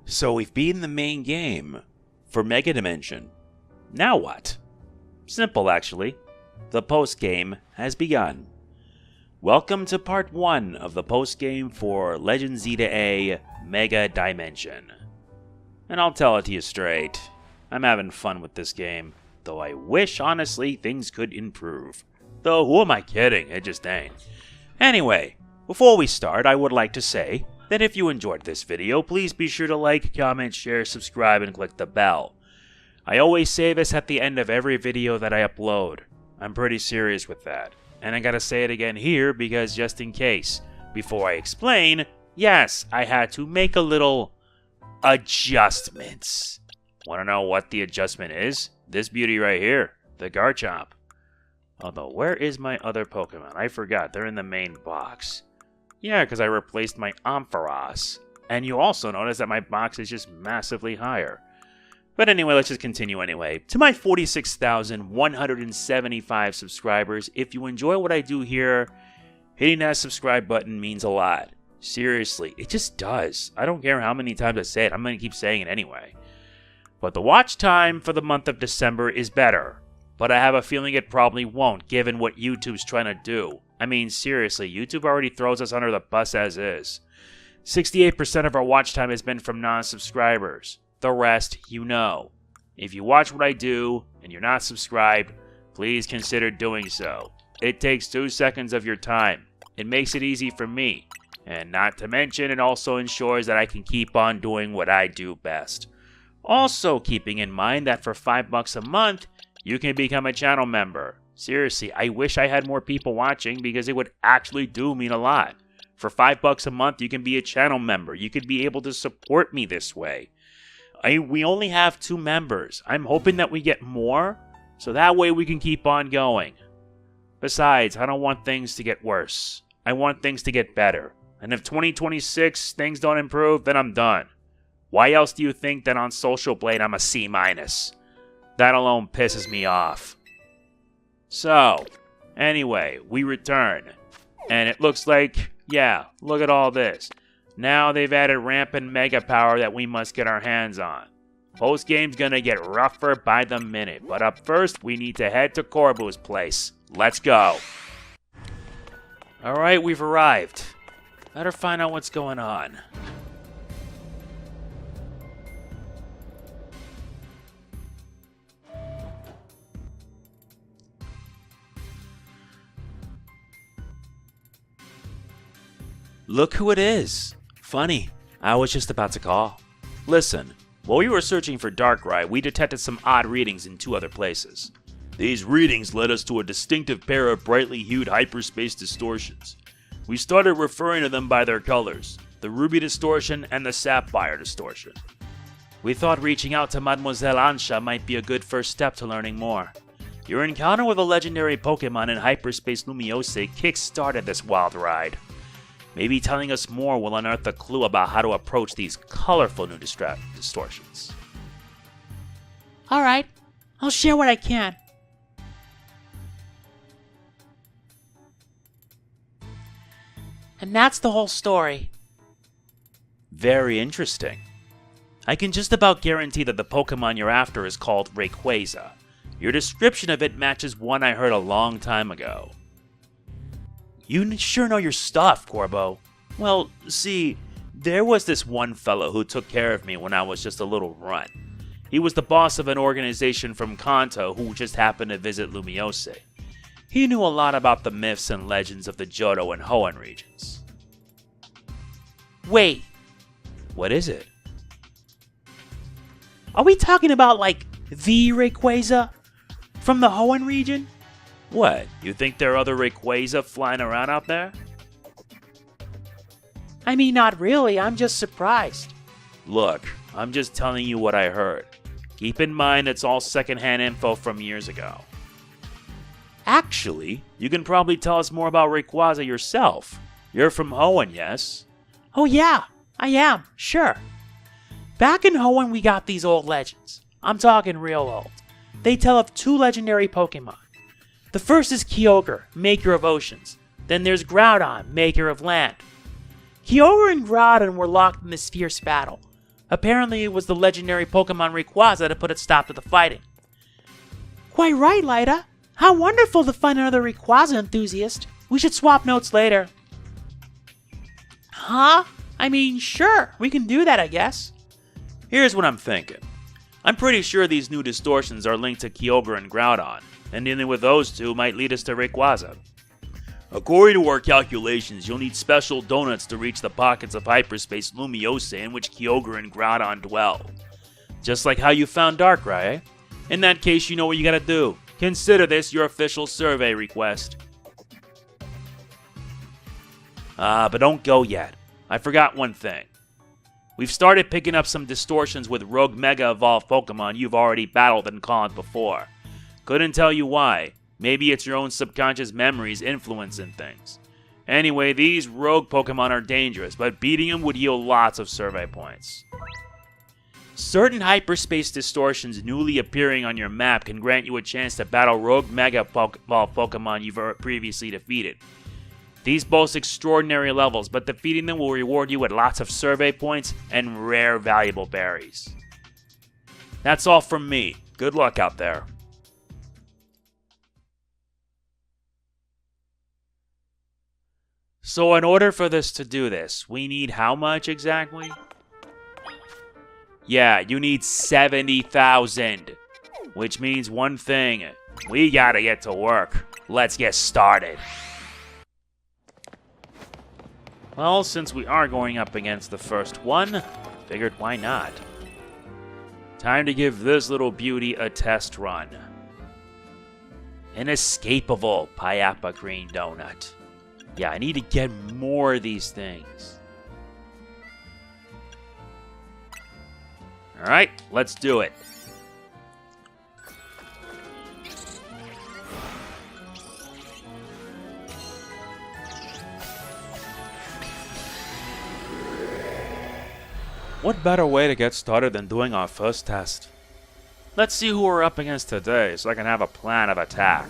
So we've beaten the main game for Mega Dimension. Now what? Simple, actually. The post-game has begun. Welcome to part 1 of the post-game for Legend Z-A Mega Dimension. And I'll tell it to you straight, I'm having fun with this game, though I wish, honestly, things could improve. Though, who am I kidding? It just ain't. Anyway, before we start, I would like to say that if you enjoyed this video, please be sure to like, comment, share, subscribe, and click the bell. I always say this at the end of every video that I upload. I'm pretty serious with that. And I gotta say it again here because just in case. Before I explain, yes, I had to make a little adjustments. Wanna know what the adjustment is? This beauty right here, the Garchomp. Although, where is my other Pokemon? I forgot, they're in the main box. Yeah, because I replaced my Ampharos. And you also notice that my box is just massively higher. But anyway, let's just continue anyway. To my 46,175 subscribers, if you enjoy what I do here, hitting that subscribe button means a lot. Seriously, it just does. I don't care how many times I say it, I'm going to keep saying it anyway. But the watch time for the month of December is better. But I have a feeling it probably won't, given what YouTube's trying to do. I mean, seriously, YouTube already throws us under the bus as is. 68% of our watch time has been from non-subscribers. The rest, you know. If you watch what I do, and you're not subscribed, please consider doing so. It takes 2 seconds of your time. It makes it easy for me. And not to mention, it also ensures that I can keep on doing what I do best. Also, keeping in mind that for $5 a month, you can become a channel member. Seriously, I wish I had more people watching because it would actually do mean a lot. For $5 a month, you can be a channel member. You could be able to support me this way. We only have 2 members. I'm hoping that we get more, so that way we can keep on going. Besides, I don't want things to get worse. I want things to get better. And if 2026 things don't improve, then I'm done. Why else do you think that on Social Blade I'm a C-? That alone pisses me off. So, anyway, we return. And it looks like, yeah, look at all this. Now they've added rampant mega power that we must get our hands on. Post-game's gonna get rougher by the minute, but up first, we need to head to Corbeau's place. Let's go. Alright, we've arrived. Better find out what's going on. Look who it is. Funny, I was just about to call. Listen, while we were searching for Darkrai, we detected some odd readings in 2 other places. These readings led us to a distinctive pair of brightly hued hyperspace distortions. We started referring to them by their colors, the Ruby Distortion and the Sapphire Distortion. We thought reaching out to Mademoiselle Ansha might be a good first step to learning more. Your encounter with a legendary Pokemon in hyperspace Lumiose kick-started this wild ride. Maybe telling us more will unearth a clue about how to approach these colorful new distortions. Alright, I'll share what I can. And that's the whole story. Very interesting. I can just about guarantee that the Pokemon you're after is called Rayquaza. Your description of it matches one I heard a long time ago. You sure know your stuff, Corbeau. Well, see, there was this one fellow who took care of me when I was just a little runt. He was the boss of an organization from Kanto who just happened to visit Lumiose. He knew a lot about the myths and legends of the Johto and Hoenn regions. Wait, what is it? Are we talking about like the Rayquaza from the Hoenn region? What, you think there are other Rayquaza flying around out there? I mean, not really, I'm just surprised. Look, I'm just telling you what I heard. Keep in mind it's all secondhand info from years ago. Actually, you can probably tell us more about Rayquaza yourself. You're from Hoenn, yes? Oh yeah, I am, sure. Back in Hoenn we got these old legends. I'm talking real old. They tell of 2 legendary Pokemon. The first is Kyogre, maker of oceans. Then there's Groudon, maker of land. Kyogre and Groudon were locked in this fierce battle. Apparently it was the legendary Pokemon Rayquaza that put a stop to the fighting. Quite right, Lyda. How wonderful to find another Rayquaza enthusiast. We should swap notes later. Huh? I mean, sure, we can do that, I guess. Here's what I'm thinking. I'm pretty sure these new distortions are linked to Kyogre and Groudon, and dealing with those two might lead us to Rayquaza. According to our calculations, you'll need special donuts to reach the pockets of hyperspace Lumiose in which Kyogre and Groudon dwell. Just like how you found Darkrai, eh? In that case, you know what you gotta do. Consider this your official survey request. But don't go yet. I forgot one thing. We've started picking up some distortions with Rogue Mega Evolved Pokemon you've already battled and caught before. Couldn't tell you why. Maybe it's your own subconscious memories influencing things. Anyway, these rogue Pokemon are dangerous, but beating them would yield lots of survey points. Certain hyperspace distortions newly appearing on your map can grant you a chance to battle Rogue Mega Evolved Pokemon you've previously defeated. These boast extraordinary levels, but defeating them will reward you with lots of survey points and rare valuable berries. That's all from me. Good luck out there. So in order for this to do this, we need how much exactly? Yeah, you need 70,000. Which means one thing. We gotta get to work. Let's get started. Well, since we are going up against the first one, figured why not. Time to give this little beauty a test run. Inescapable Payapa Green Donut. Yeah, I need to get more of these things. Alright, let's do it. What better way to get started than doing our first test? Let's see who we're up against today so I can have a plan of attack.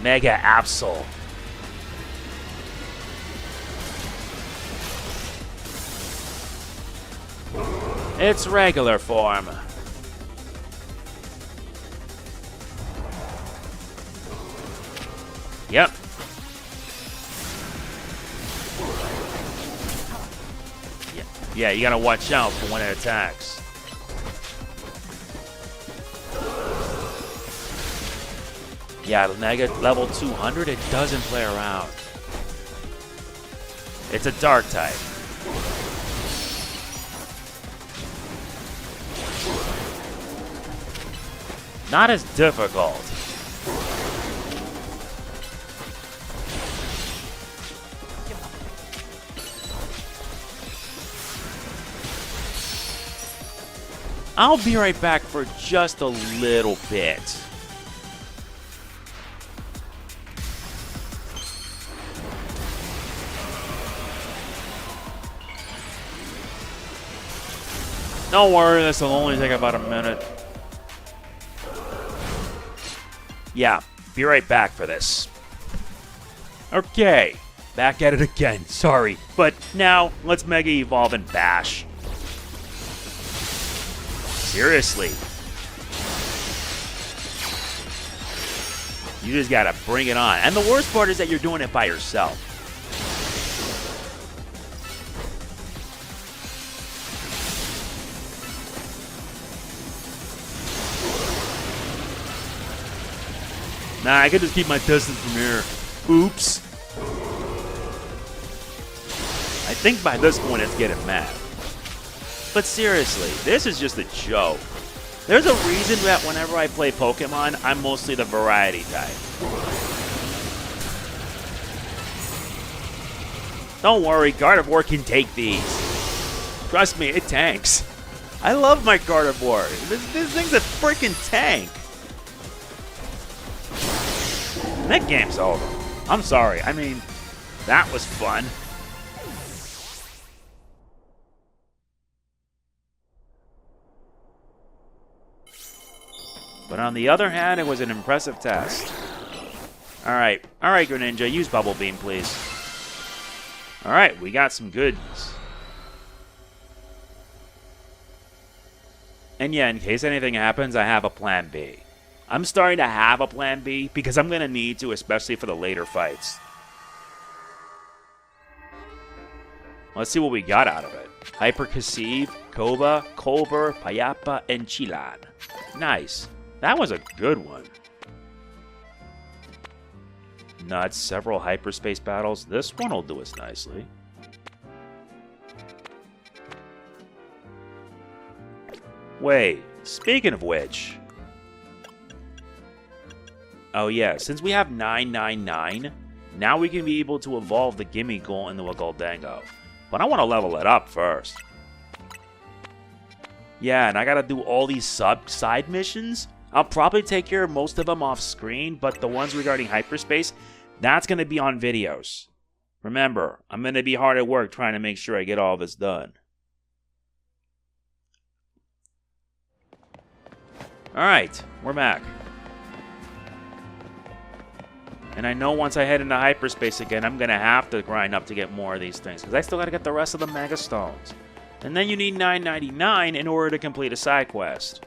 Mega Absol. It's regular form. Yep. Yeah, you gotta watch out for when it attacks. Yeah, Mega level 200, it doesn't play around. It's a dark type. Not as difficult. I'll be right back for just a little bit. Don't worry, this will only take about a minute. Yeah, be right back for this. Okay, back at it again, sorry. But now, let's Mega Evolve and bash. Seriously. You just gotta bring it on. And the worst part is that you're doing it by yourself. Nah, I could just keep my distance from here. Oops. I think by this point it's getting mad. But seriously, this is just a joke. There's a reason that whenever I play Pokemon, I'm mostly the variety type. Don't worry, Gardevoir can take these. Trust me, it tanks. I love my Gardevoir. This thing's a freaking tank. That game's over. I'm sorry. I mean, that was fun. But on the other hand, it was an impressive test. Alright, Greninja, use Bubble Beam, please. Alright, we got some goodies. And yeah, in case anything happens, I have a plan B. I'm starting to have a plan B because I'm going to need to, especially for the later fights. Let's see what we got out of it. Hypercassive, Koba, Colbur, Payapa, and Chilan. Nice. That was a good one. Nuts, several hyperspace battles. This one will do us nicely. Wait, speaking of which... Oh yeah, since we have 999, now we can be able to evolve the Gimme Goal into a Goldango. But I want to level it up first. Yeah, and I gotta do all these side missions. I'll probably take care of most of them off screen, but the ones regarding hyperspace, that's gonna be on videos. Remember, I'm gonna be hard at work trying to make sure I get all this done. Alright, we're back. And I know once I head into hyperspace again, I'm going to have to grind up to get more of these things. Because I still got to get the rest of the Mega Stones. And then you need 999 in order to complete a side quest.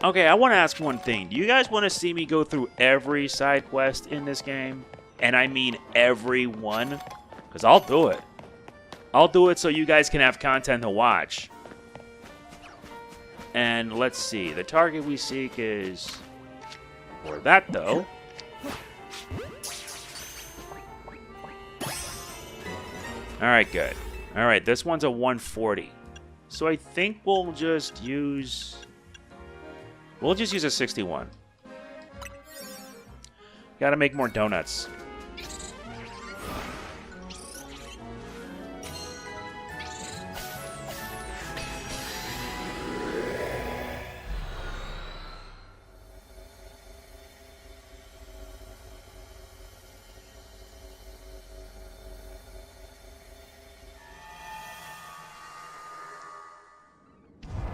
Okay, I want to ask one thing. Do you guys want to see me go through every side quest in this game? And I mean every one? Because I'll do it. I'll do it so you guys can have content to watch. And let's see. The target we seek is... Or that, though. Alright, good. Alright, this one's a 140. So I think we'll just use... We'll just use a 61. Gotta make more donuts.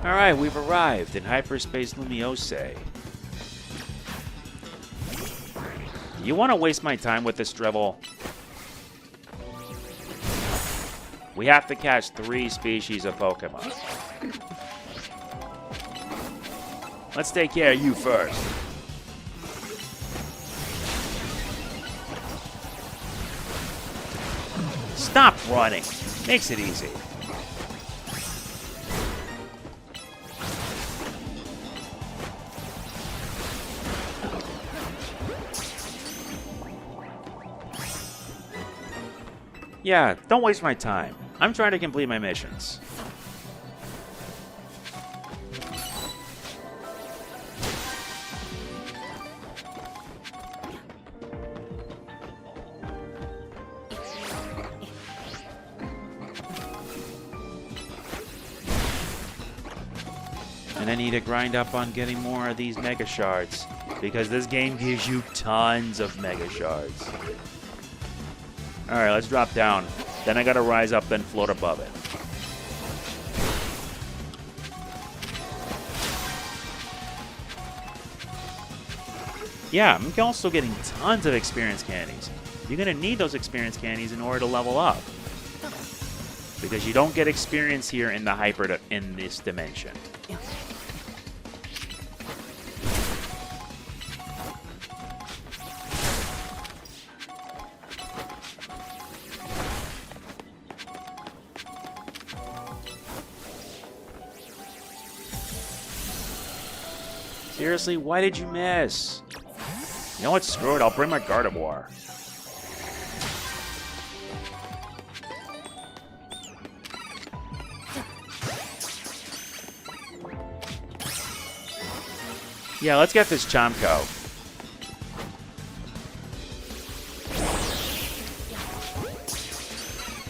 Alright, we've arrived in Hyperspace Lumiose. Do you want to waste my time with this drivel? We have to catch 3 species of Pokemon. Let's take care of you first. Stop running. Makes it easy. Yeah, don't waste my time. I'm trying to complete my missions. And I need to grind up on getting more of these Mega Shards, because this game gives you tons of Mega Shards. Alright, let's drop down. Then I gotta rise up, then float above it. Yeah, I'm also getting tons of experience candies. You're gonna need those experience candies in order to level up. Because you don't get experience here in the in this dimension. Seriously, why did you miss? You know what? Screw it. I'll bring my Gardevoir. Yeah, let's get this Chomko.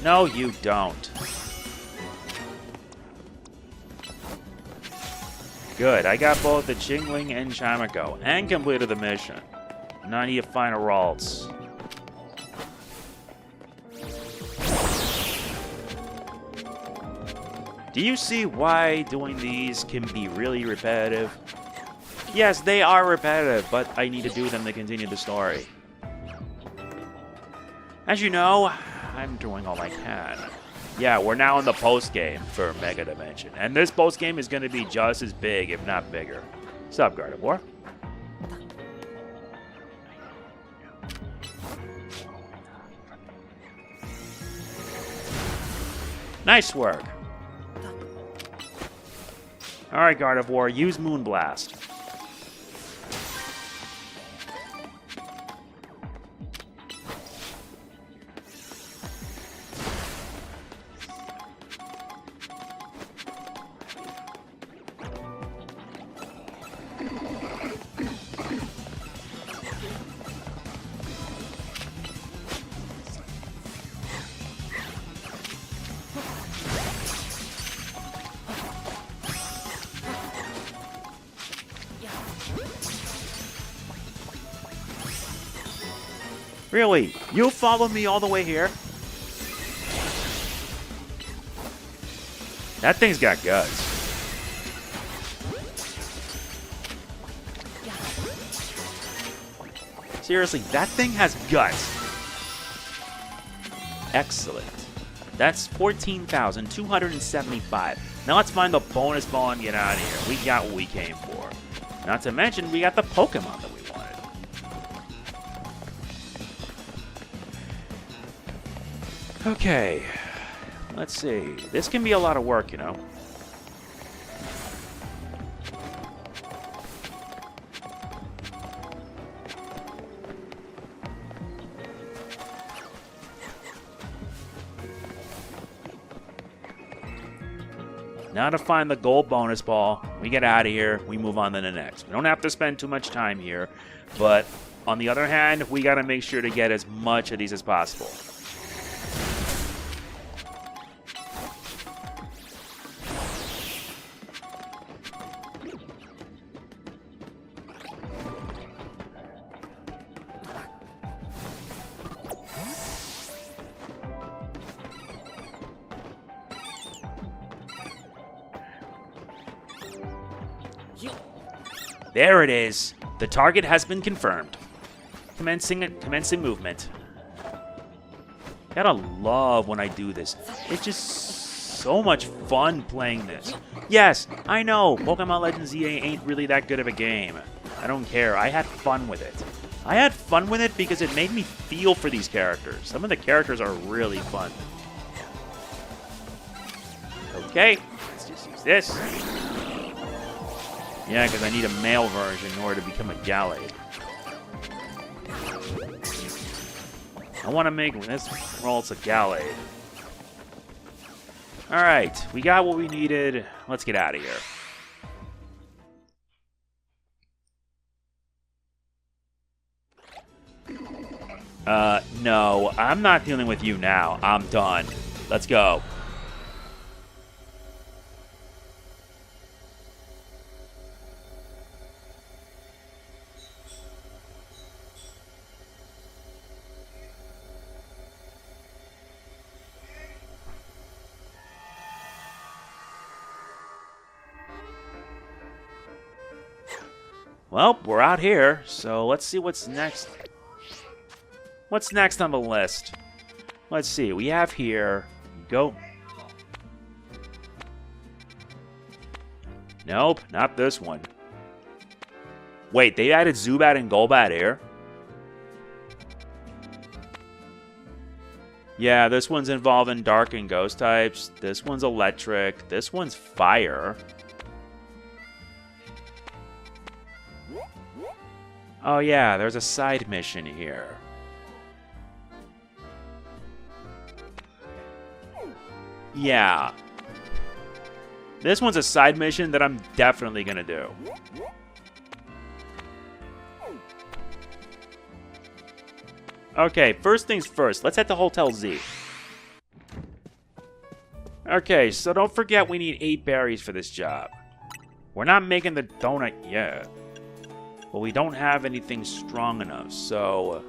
No, you don't. Good, I got both the Chingling and Chomko, and completed the mission. Now I need to find a Ralts. Do you see why doing these can be really repetitive? Yes, they are repetitive, but I need to do them to continue the story. As you know, I'm doing all I can. Yeah, we're now in the post-game for Mega Dimension, and this post-game is going to be just as big, if not bigger. What's up, Gardevoir? Nice work. Alright, Gardevoir, use Moonblast. Really? You followed me all the way here? That thing's got guts. Seriously, that thing has guts. Excellent. That's 14,275. Now let's find the bonus ball and get out of here. We got what we came for. Not to mention, we got the Pokemon that we wanted. Okay, let's see. This can be a lot of work, you know. Now to find the gold bonus ball, we get out of here, we move on to the next. We don't have to spend too much time here, but on the other hand, we got to make sure to get as much of these as possible. There it is. The target has been confirmed. Commencing movement. Gotta love when I do this. It's just so much fun playing this. Yes, I know, Pokemon Legends EA ain't really that good of a game. I don't care. I had fun with it. I had fun with it because it made me feel for these characters. Some of the characters are really fun. Okay, let's just use this. Yeah, because I need a male version in order to become a Gallade. I want to make this roll it's a Gallade. Alright, we got what we needed. Let's get out of here. No, I'm not dealing with you now. I'm done. Let's go. Well, we're out here, so let's see what's next. What's next on the list? Let's see, we have here... Go. Nope, not this one. Wait, they added Zubat and Golbat here? Yeah, this one's involving Dark and Ghost types. This one's Electric. This one's Fire. Oh yeah, there's a side mission here. Yeah. This one's a side mission that I'm definitely gonna do. Okay, first things first, let's head to Hotel Z. Okay, so don't forget we need 8 berries for this job. We're not making the donut yet. But we don't have anything strong enough, so...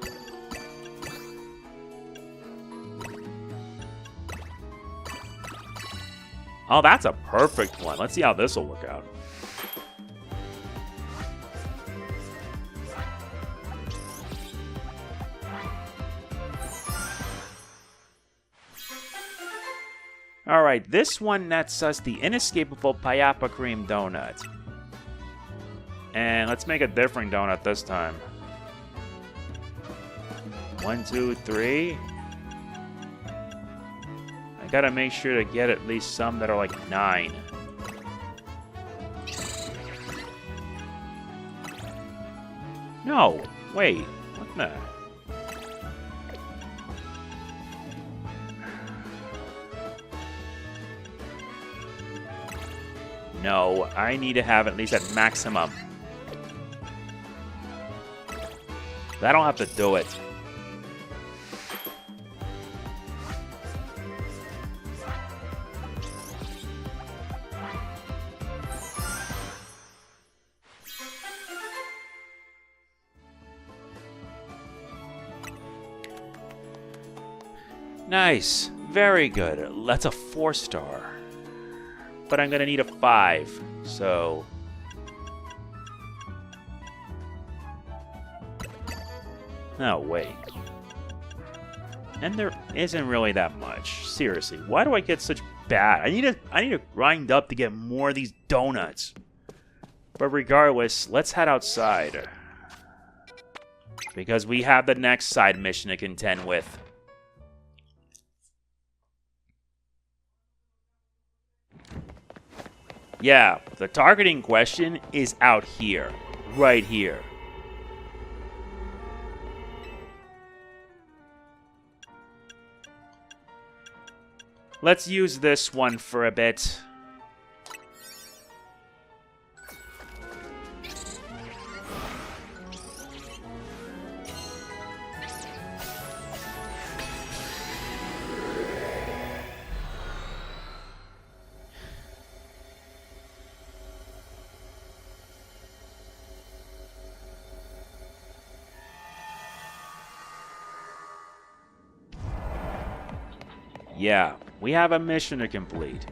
Oh, that's a perfect one. Let's see how this will work out. Alright, this one nets us the inescapable Payapa Cream Donut. And let's make a different donut this time. 1, 2, 3. I gotta make sure to get at least some that are like 9. No, wait, what the? No, I need to have at least at maximum. I don't have to do it. Nice. Very good. That's a 4-star. But I'm gonna need a 5, so... No, wait. And there isn't really that much. Seriously, why do I get such bad? I need to grind up to get more of these donuts. But regardless, let's head outside. Because we have the next side mission to contend with. Yeah, the targeting question is out here. Right here. Let's use this one for a bit. Yeah, we have a mission to complete.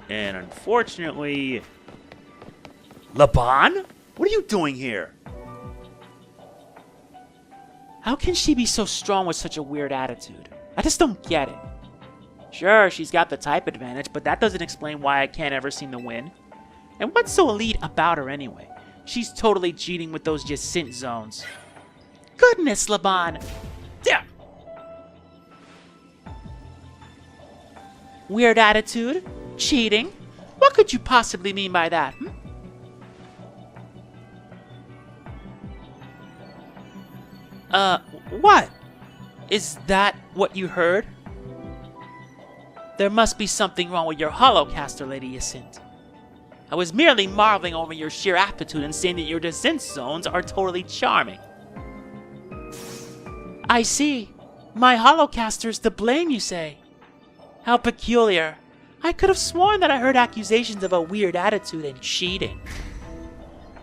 And unfortunately... Laban? What are you doing here? How can she be so strong with such a weird attitude? I just don't get it. Sure, she's got the type advantage, but that doesn't explain why I can't ever seem to win. And what's so elite about her anyway? She's totally cheating with those Jacint zones. Goodness, Laban! Yeah. Weird attitude? Cheating? What could you possibly mean by that, What? Is that what you heard? There must be something wrong with your holocaster, Lady Jacint. I was merely marveling over your sheer aptitude and saying that your Jacint zones are totally charming. I see. My holocaster's to blame, you say? How peculiar. I could have sworn that I heard accusations of a weird attitude and cheating.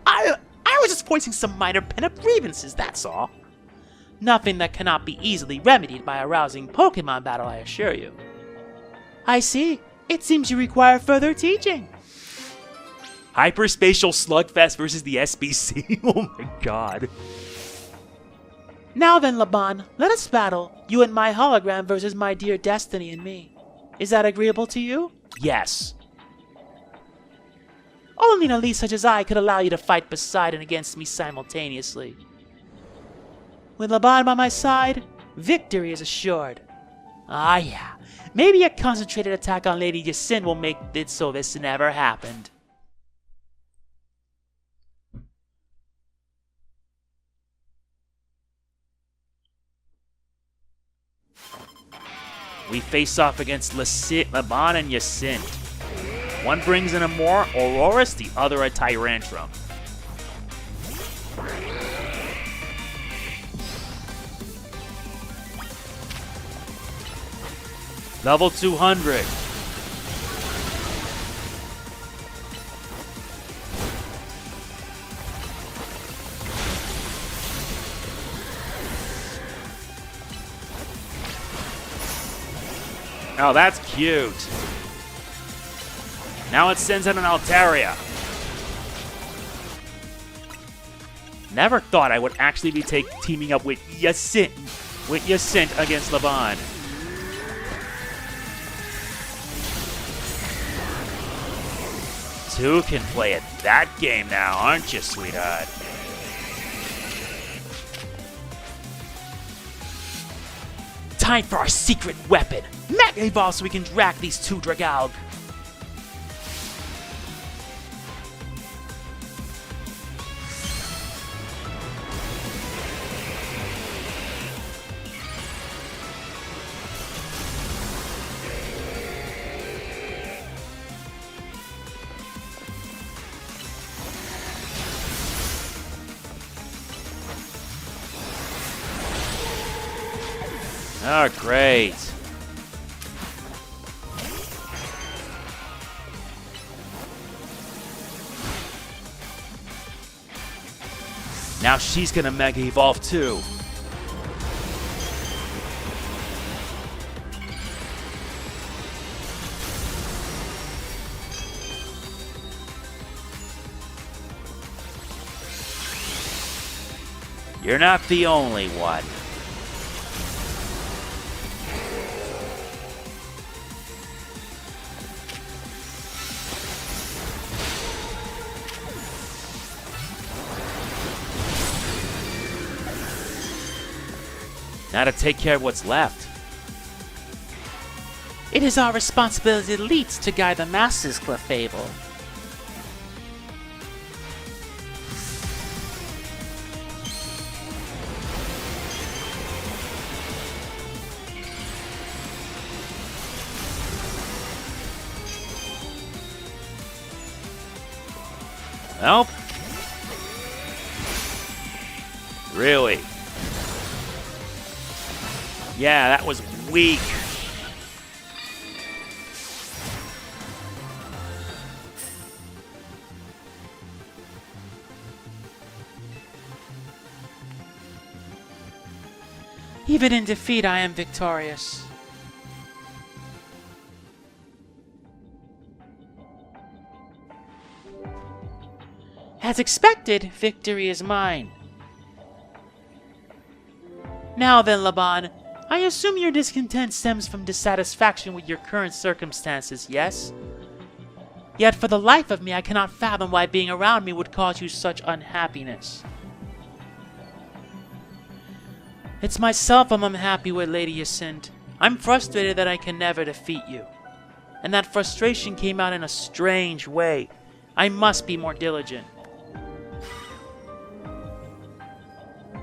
I was just voicing some minor pent-up grievances, that's all. Nothing that cannot be easily remedied by a rousing Pokémon battle, I assure you. I see. It seems you require further teaching. Hyperspatial Slugfest versus the SBC? Oh my god. Now then, Laban, let us battle. You and my hologram versus my dear Destiny and me. Is that agreeable to you? Yes. Only an elite such as I could allow you to fight beside and against me simultaneously. With Laban by my side, victory is assured. Ah yeah, maybe a concentrated attack on Lady Jacint will make it so this never happened. We face off against Laban and Jacint. One brings in a more Aurorus, the other a Tyrantrum. Level 200. Oh, that's cute. Now it sends in an Altaria. Never thought I would actually be teaming up with Jacint against Laban. two can play at that game now, aren't you, sweetheart? Time for our secret weapon! Mega Evolve so we can drag these two Dragalg! Oh, great. Now she's gonna Mega Evolve too. You're not the only one. Now to take care of what's left. It is our responsibility as elites to guide the masses, Clefable. Well, really? Yeah, that was weak. Even in defeat, I am victorious. As expected, victory is mine. Now then, Laban, I assume your discontent stems from dissatisfaction with your current circumstances, yes? Yet for the life of me, I cannot fathom why being around me would cause you such unhappiness. It's myself I'm unhappy with, Lady Yacinth. I'm frustrated that I can never defeat you. And that frustration came out in a strange way. I must be more diligent.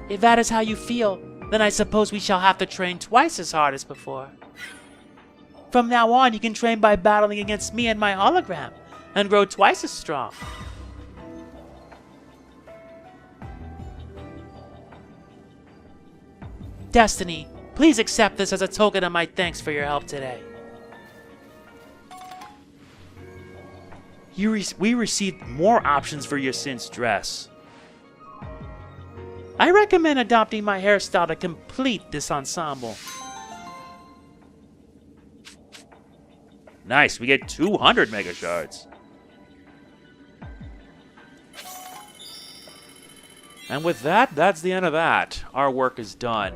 If that is how you feel, then I suppose we shall have to train twice as hard as before. From now on, you can train by battling against me and my hologram, and grow twice as strong. Destiny, please accept this as a token of my thanks for your help today. We received more options for Yacinth's dress. I recommend adopting my hairstyle to complete this ensemble. Nice, we get 200 Mega Shards. And with that, that's the end of that. Our work is done.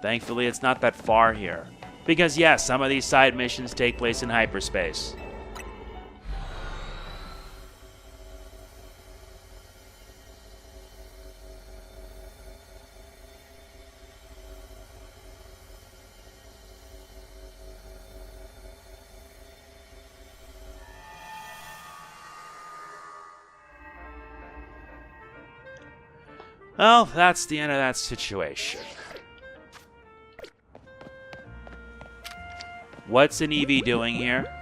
Thankfully, it's not that far here. Because yes, some of these side missions take place in hyperspace. Well, that's the end of that situation. What's an Eevee doing here?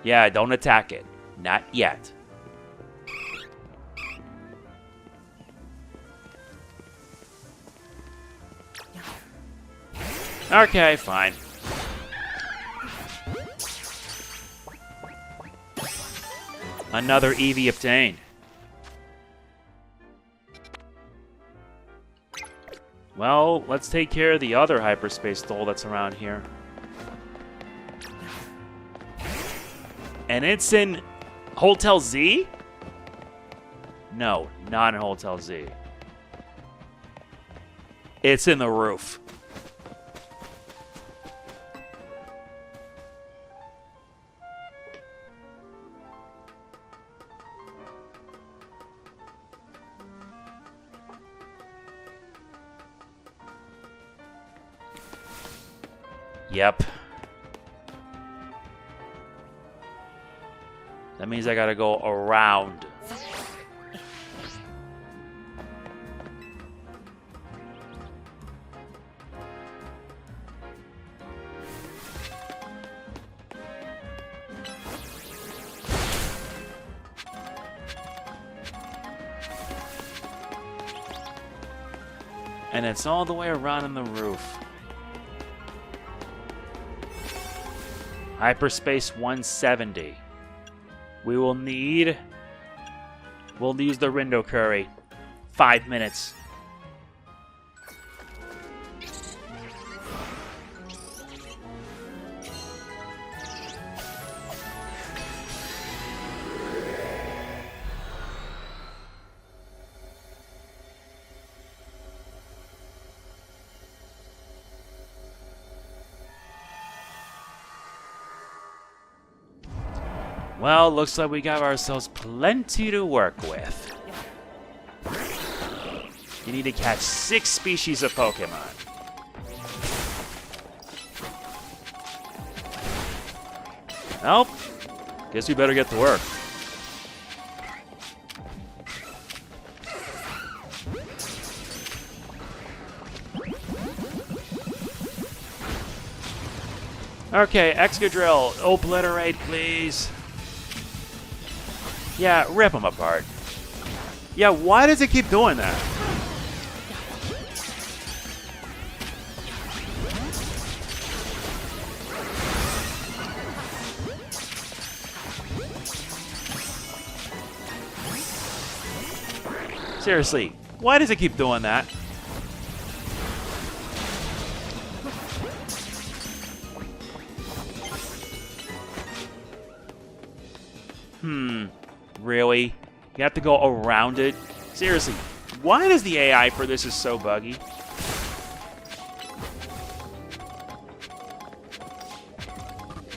Yeah, don't attack it. Not yet. Okay, fine. Another Eevee obtained. Well, let's take care of the other hyperspace doll that's around here. And it's in Hotel Z? No, not in Hotel Z. It's in the roof. Yep. That means I gotta go around. And it's all the way around on the roof. Hyperspace 170. We'll use the Rindo Curry. 5 minutes. Well, looks like we got ourselves plenty to work with. You need to catch 6 species of Pokemon. Nope. Guess we better get to work. Okay, Excadrill, obliterate, please. Yeah, rip them apart. Yeah, why does it keep doing that? Seriously, why does it keep doing that? Really? You have to go around it? Seriously, why does the AI for this is so buggy?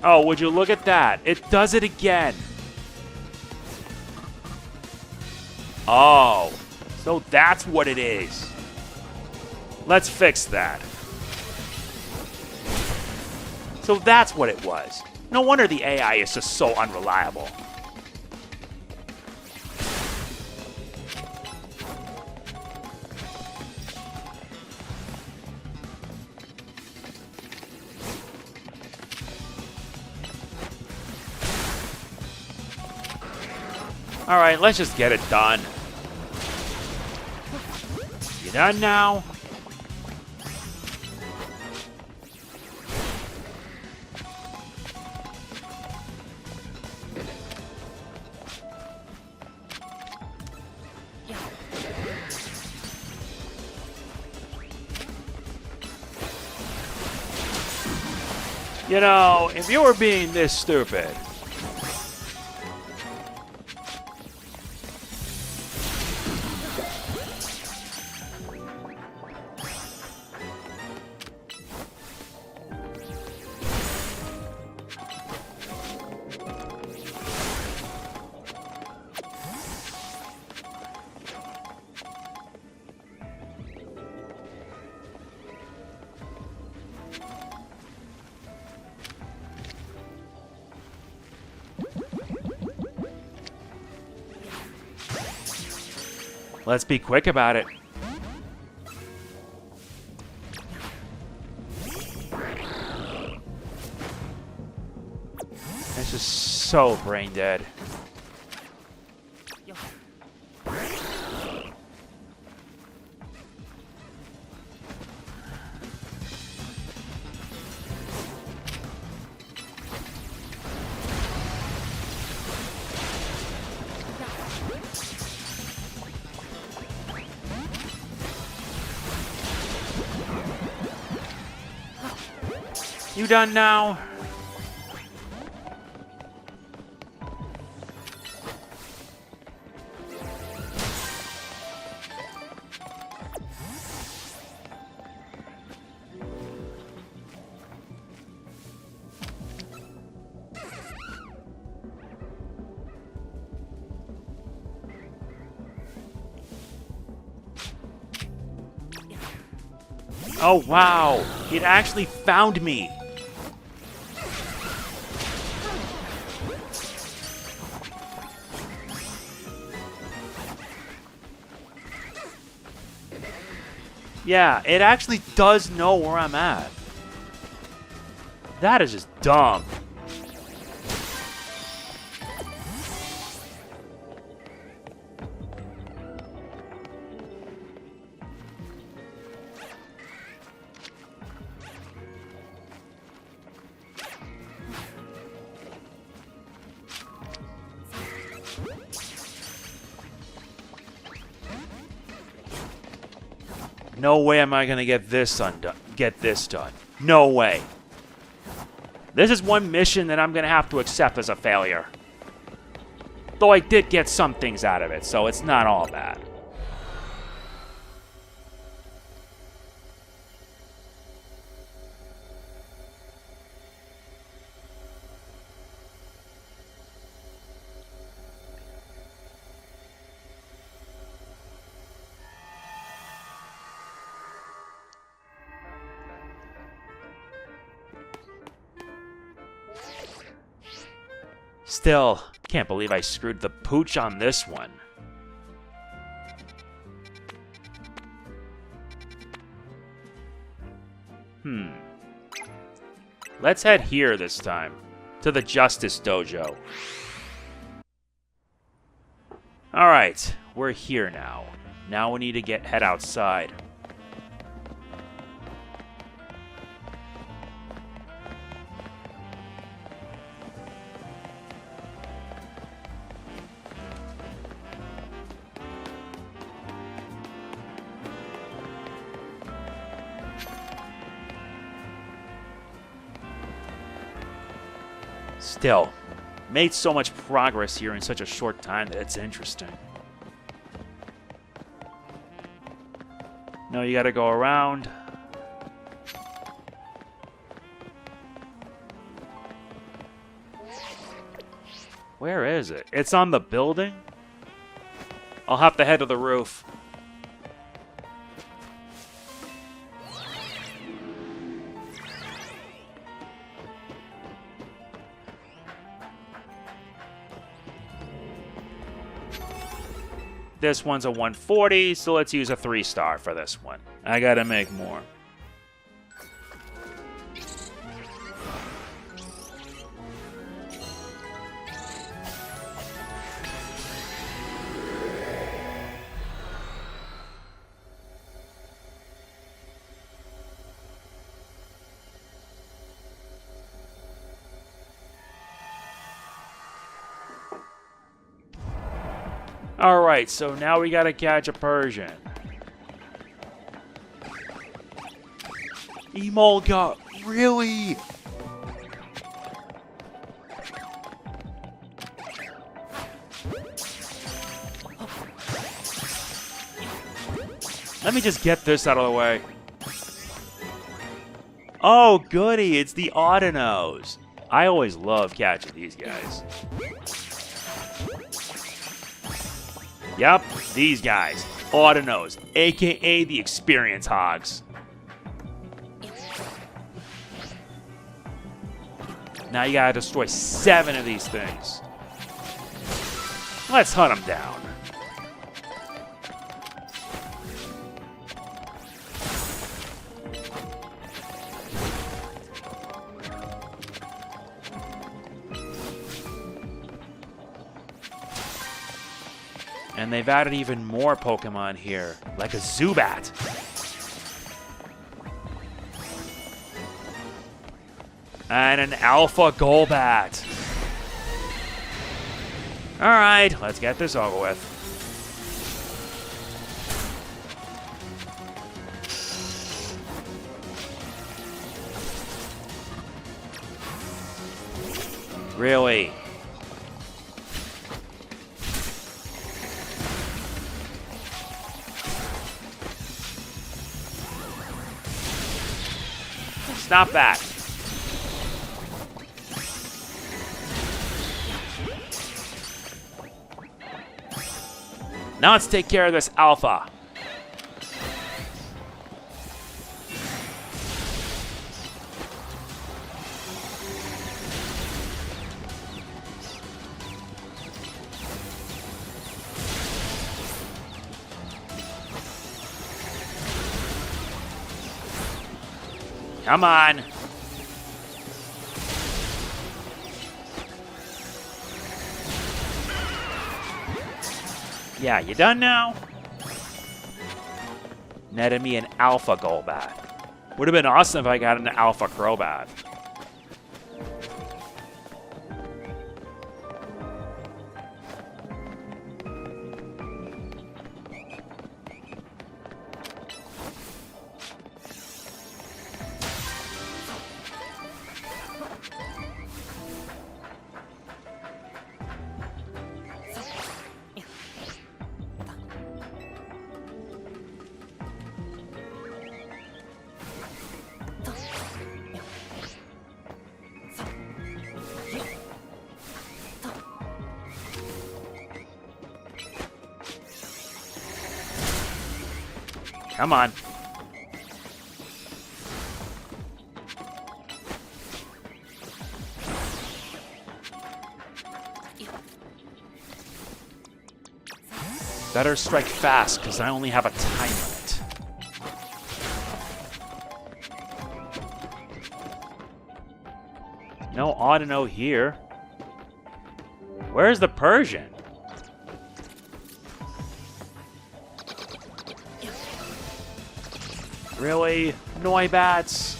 Oh, would you look at that? It does it again. Oh, so that's what it is. Let's fix that. So that's what it was. No wonder the AI is just so unreliable. Alright, let's just get it done. You done now? You know, if you were being this stupid... Let's be quick about it. It's just so brain dead. You done now? Oh wow, it actually found me. Yeah, it actually does know where I'm at. That is just dumb. No way am I gonna get this undone. Get this done. No way. This is one mission that I'm gonna have to accept as a failure. Though I did get some things out of it, so it's not all bad. Still, can't believe I screwed the pooch on this one. Let's head here this time, to the Justice Dojo. Alright, we're here now. Now we need to head outside. Still, made so much progress here in such a short time that it's interesting. No, you gotta go around. Where is it? It's on the building? I'll have to head to the roof. This one's a 140, so let's use a 3-star for this one. I gotta make more. Alright, so now we gotta catch a Persian. Emolga, really? Let me just get this out of the way. Oh, goody, it's the Audinose. I always love catching these guys. Yep, these guys. Audinose, aka the Experience Hogs. Now you gotta destroy 7 of these things. Let's hunt them down. And they've added even more Pokemon here, like a Zubat. And an Alpha Golbat. Alright, let's get this over with. Really? Stop that. Now let's take care of this Alpha. Come on. Yeah, you done now? Netted me an Alpha Golbat. Would have been awesome if I got an Alpha Crobat. Come on. Better strike fast, because I only have a time limit. No Audino here. Where's the Persian? Really? Noibats?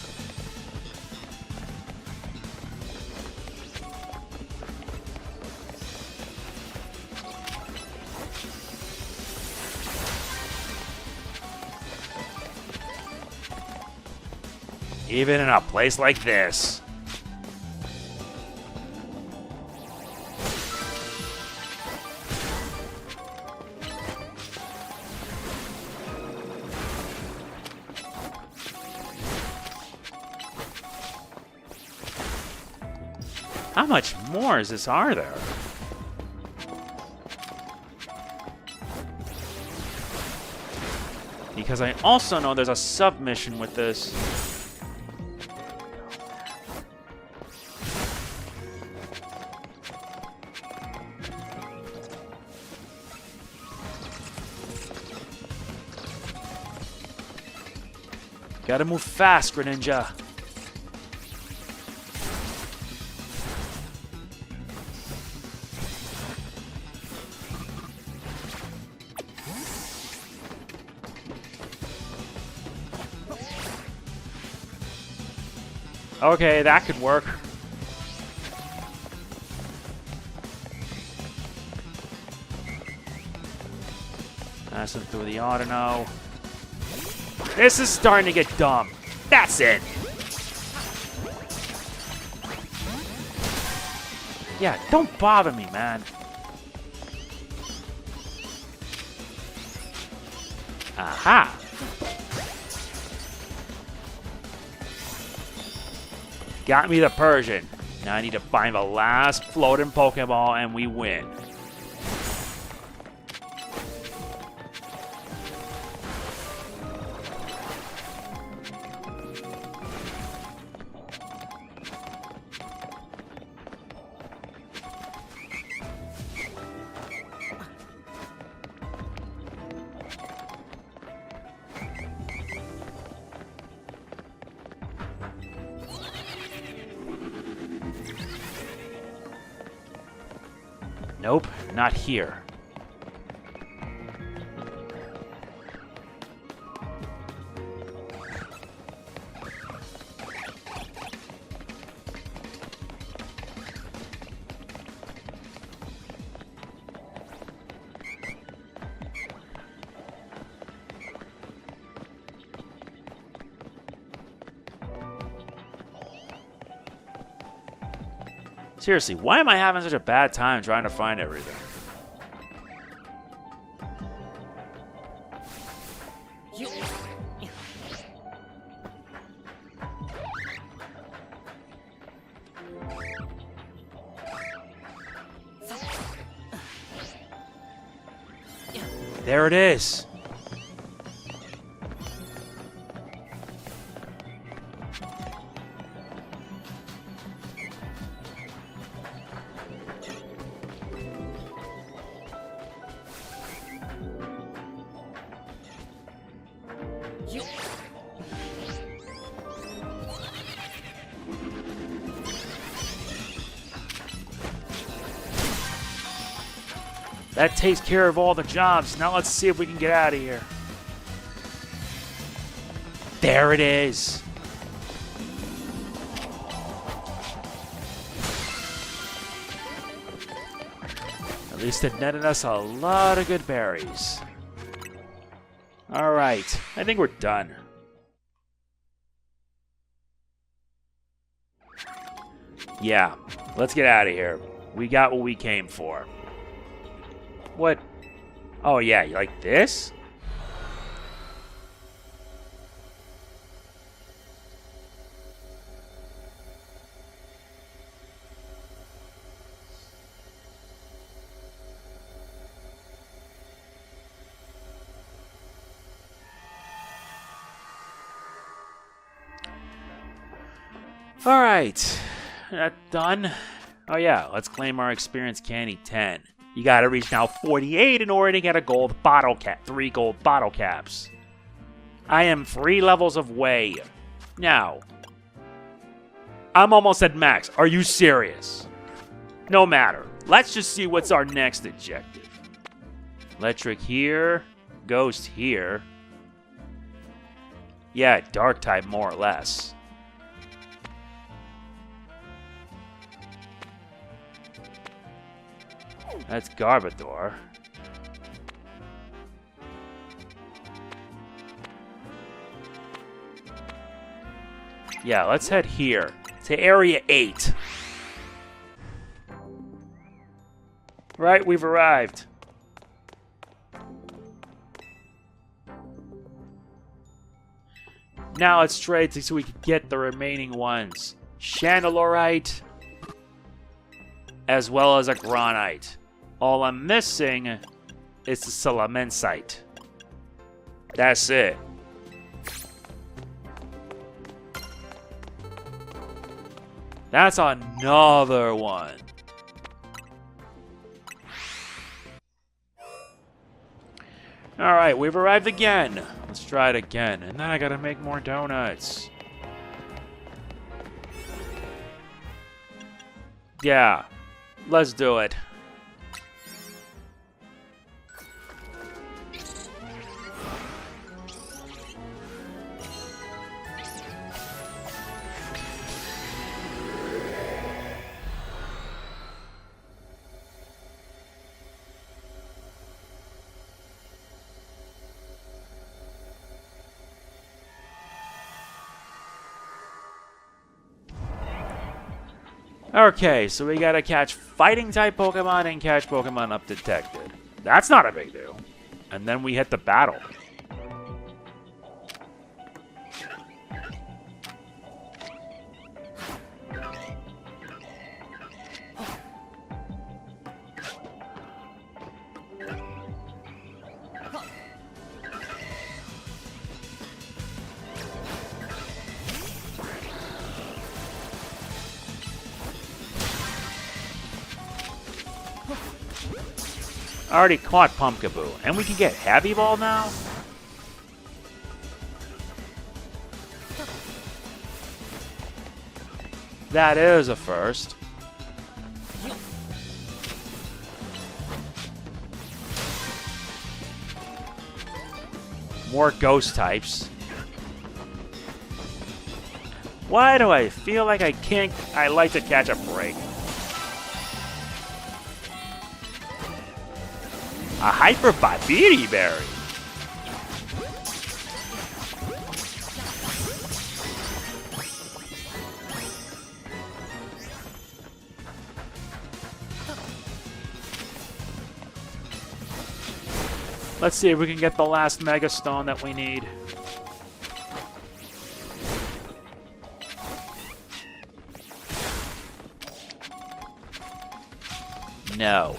Even in a place like this. How much more is this are there? Because I also know there's a submission with this. Gotta move fast, Greninja. Okay, that could work. Passing through the Audino. This is starting to get dumb. That's it. Yeah, don't bother me, man. Aha. Got me the Persian. Now I need to find the last floating Pokeball and we win. Nope, not here. Seriously, why am I having such a bad time trying to find everything? There it is. That takes care of all the jobs. Now let's see if we can get out of here. There it is. At least it netted us a lot of good berries. Alright, I think we're done. Yeah, let's get out of here. We got what we came for. What? Oh yeah, you like this? Alright, that done. Oh yeah, let's claim our experience candy 10. You gotta reach now 48 in order to get a gold bottle cap, 3 gold bottle caps. I am 3 levels away. Now, I'm almost at max. Are you serious? No matter. Let's just see what's our next objective. Electric here, Ghost here. Yeah, Dark type more or less. That's Garbodor. Yeah, let's head here to Area 8. Right, we've arrived. Now let's trade so we can get the remaining ones. Chandelurite, as well as a Granite. All I'm missing is the Salamensite. That's it. That's another one. Alright, we've arrived again. Let's try it again. And then I gotta make more donuts. Yeah, let's do it. Okay, so we gotta catch fighting-type Pokemon and catch Pokemon undetected. That's not a big deal. And then we hit the battle. I already caught Pumpkaboo, and we can get Heavy Ball now? That is a first. More ghost types. Why do I feel like I like to catch a break? A Hyper Babiri Berry. Let's see if we can get the last Mega Stone that we need. No.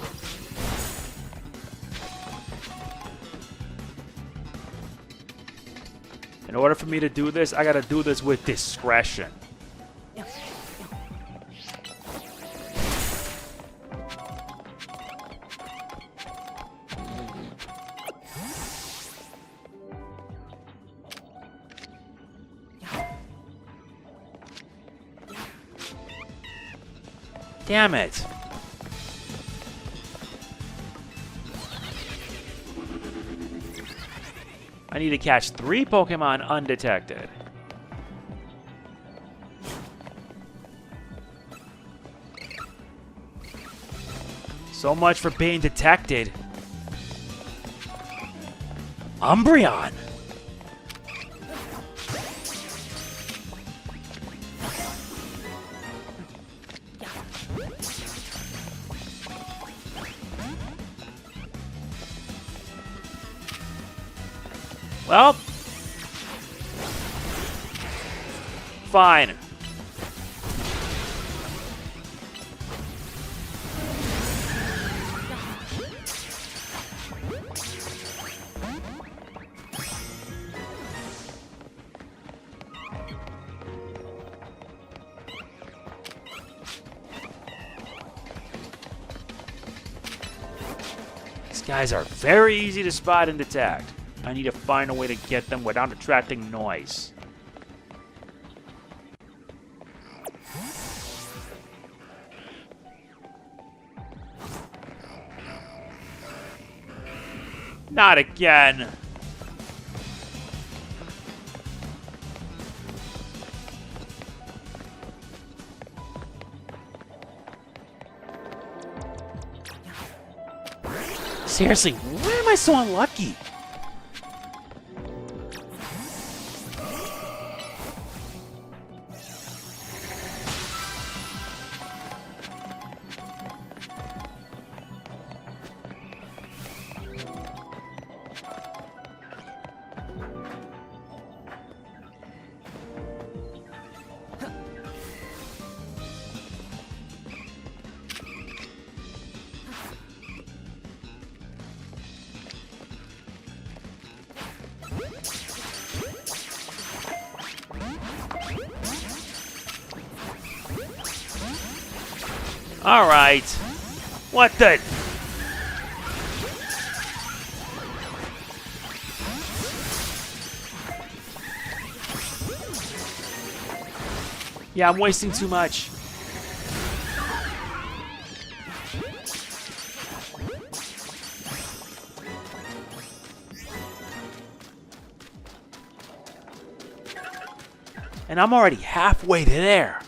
In order for me to do this, I gotta do this with discretion. Damn it. I need to catch 3 Pokemon undetected. So much for being detected. Umbreon! Well, fine. These guys are very easy to spot and detect. I need to find a way to get them without attracting noise. Not again! Seriously, why am I so unlucky? Alright. What the? Yeah, I'm wasting too much. And I'm already halfway to there.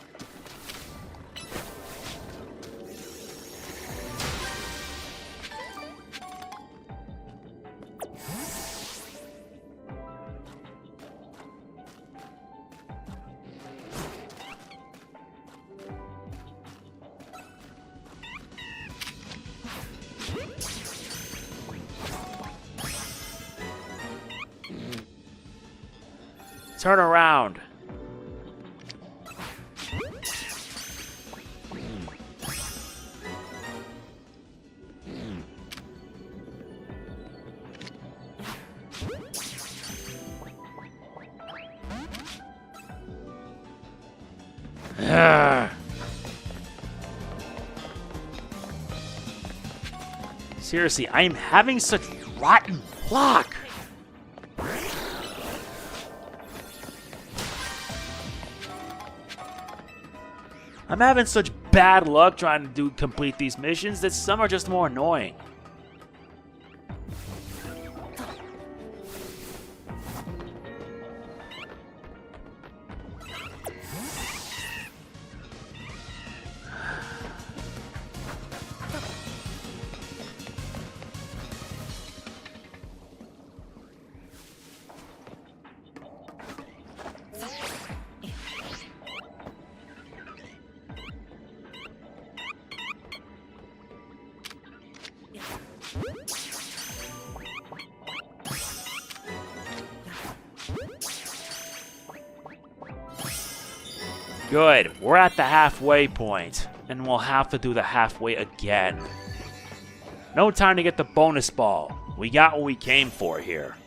Turn around. Seriously, I am having such rotten luck. I'm having such bad luck trying to complete these missions that some are just more annoying. Good, we're at the halfway point, and we'll have to do the halfway again. No time to get the bonus ball. We got what we came for here.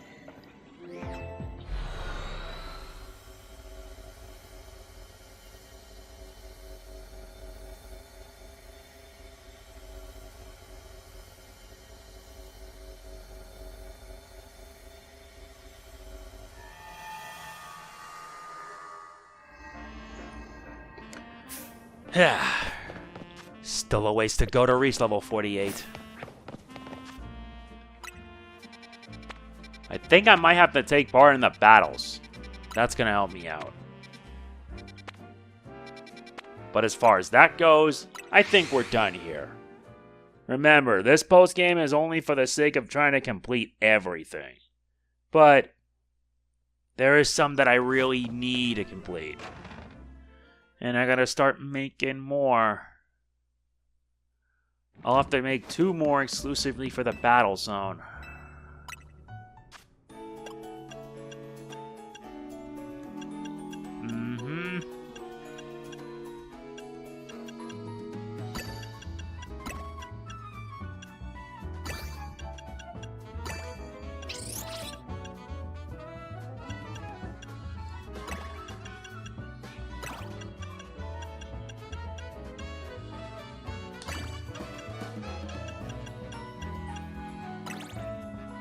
Still a ways to go to reach level 48. I think I might have to take part in the battles. That's going to help me out. But as far as that goes, I think we're done here. Remember, this post-game is only for the sake of trying to complete everything. But there is some that I really need to complete. And I gotta start making more. I'll have to make 2 more exclusively for the battle zone.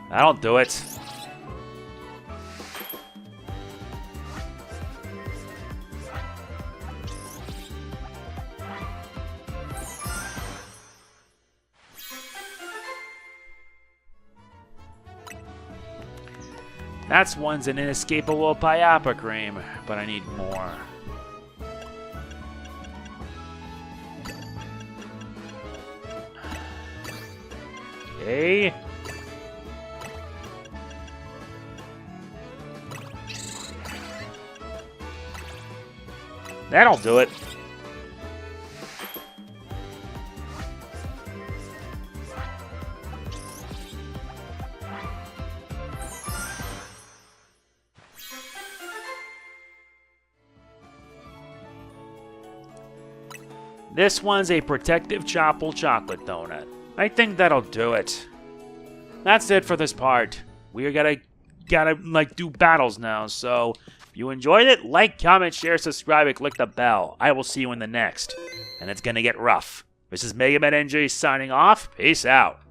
That'll do it. That's one's an inescapable Pyapa cream, but I need more. Okay. That'll do it. This one's a protective Chopple chocolate donut. I think that'll do it. That's it for this part. We gotta do battles now, so if you enjoyed it, like, comment, share, subscribe, and click the bell. I will see you in the next. And it's gonna get rough. This is MegamanNG signing off. Peace out.